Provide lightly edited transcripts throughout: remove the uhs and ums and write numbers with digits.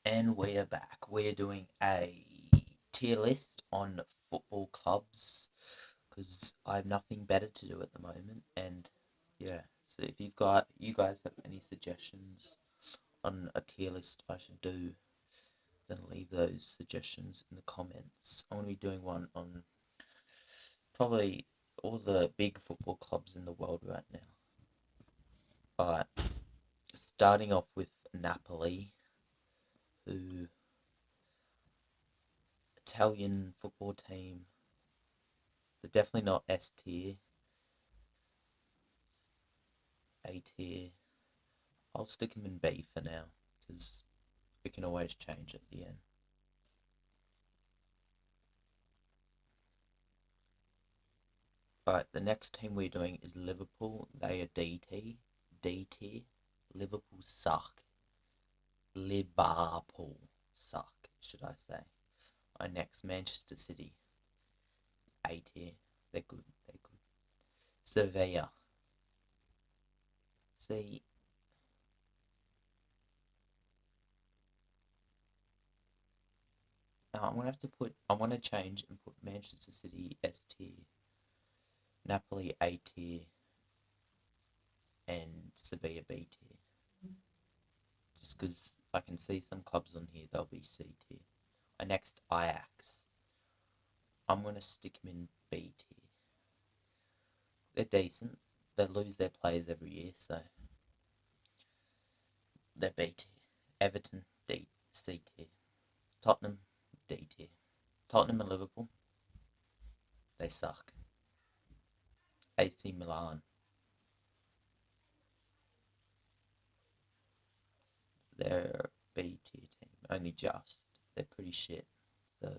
And we're back. We're doing a tier list on football clubs because I have nothing better to do at the moment. And yeah, so if you guys have any suggestions on a tier list I should do, then leave those suggestions in the comments. I'm going to be doing one on probably all the big football clubs in the world right now. But starting off with Napoli, who Italian football team. They're definitely not S tier, A tier. I'll stick them in B for now because we can always change at the end. Alright, the next team we're doing is Liverpool. They are D tier. Liverpool suck. Liverpool suck, should I say. Our next, Manchester City. A tier. They're good. They're good. Sevilla. See, now I'm gonna have to put. I want to change and put Manchester City S tier, Napoli A tier, and Sevilla B tier. Just because I can see some clubs on here, they'll be C tier. Our next, Ajax. I'm going to stick them in B tier. They're decent. They lose their players every year, so they're B tier. Everton, C tier. Tottenham, D tier. Tottenham and Liverpool, they suck. AC Milan, they're a B tier team. Only just. They're pretty shit. So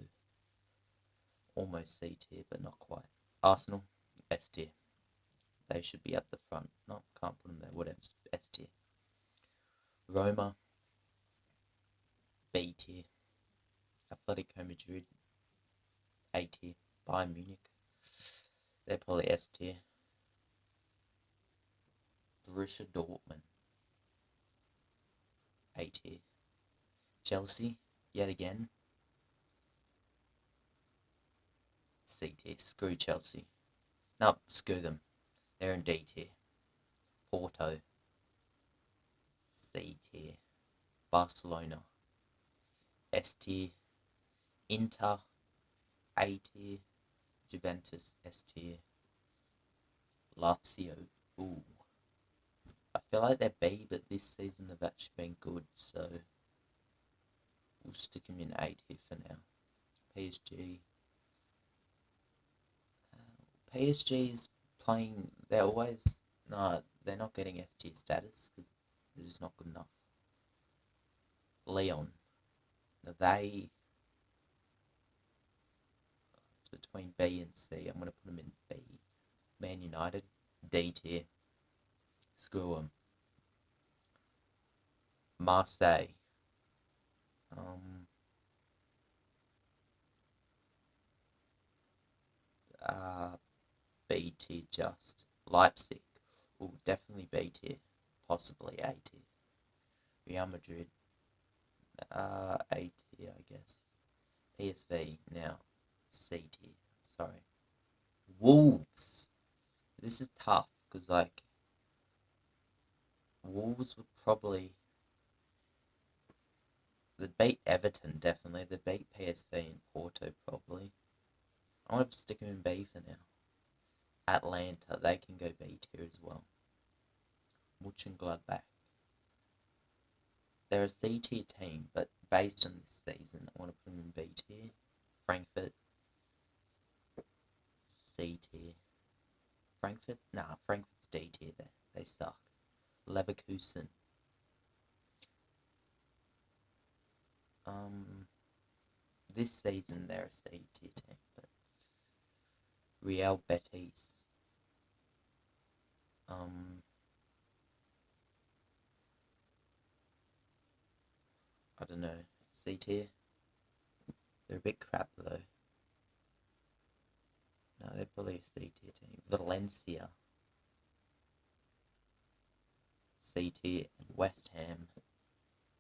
almost C tier, but not quite. Arsenal, S tier. They should be at the front. No, can't put them there. Whatever. S tier. Roma, B tier. Atletico Madrid, A tier. Bayern Munich, they're probably S tier. Borussia Dortmund, A tier. Chelsea, yet again, C tier. Screw Chelsea. No, screw them. They're in D tier. Porto, C tier. Barcelona, S tier. Inter, A tier. Juventus, S tier. Lazio, ooh. I feel like they're B, but this season they've actually been good, so we'll stick them in 8 here for now. PSG. PSG's playing. They're always. No, they're not getting S tier status because they're just not good enough. Leon. Now they. It's between B and C. I'm going to put them in B. Man United, D tier. Screw them. Marseille. Um, uh, B tier just. Leipzig. Will definitely B tier. Possibly A tier. Real Madrid. A tier, I guess. PSV. Now, C tier. Sorry. Wolves. This is tough because, like, Wolves would probably. They beat Everton, definitely. They beat PSV and Porto, probably. I want to stick them in B for now. Atlanta, they can go B tier as well. Mönchengladbach. They're a C tier team, but based on this season, I want to put them in B tier. Frankfurt, C tier. Frankfurt? Nah, Frankfurt's D tier there. They suck. Leverkusen. This season they're a C tier team, but Real Betis. I don't know. C tier. They're a bit crap though. No, they're probably a C tier team. Valencia. C tier and West Ham.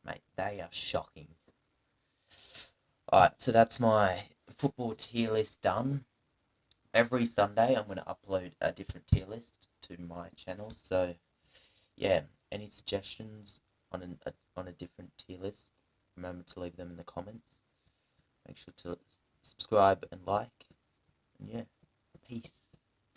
Mate, they are shocking. Alright, so that's my football tier list done. Every Sunday I'm going to upload a different tier list to my channel. So yeah, any suggestions on a different tier list, remember to leave them in the comments. Make sure to subscribe and like. And yeah, peace.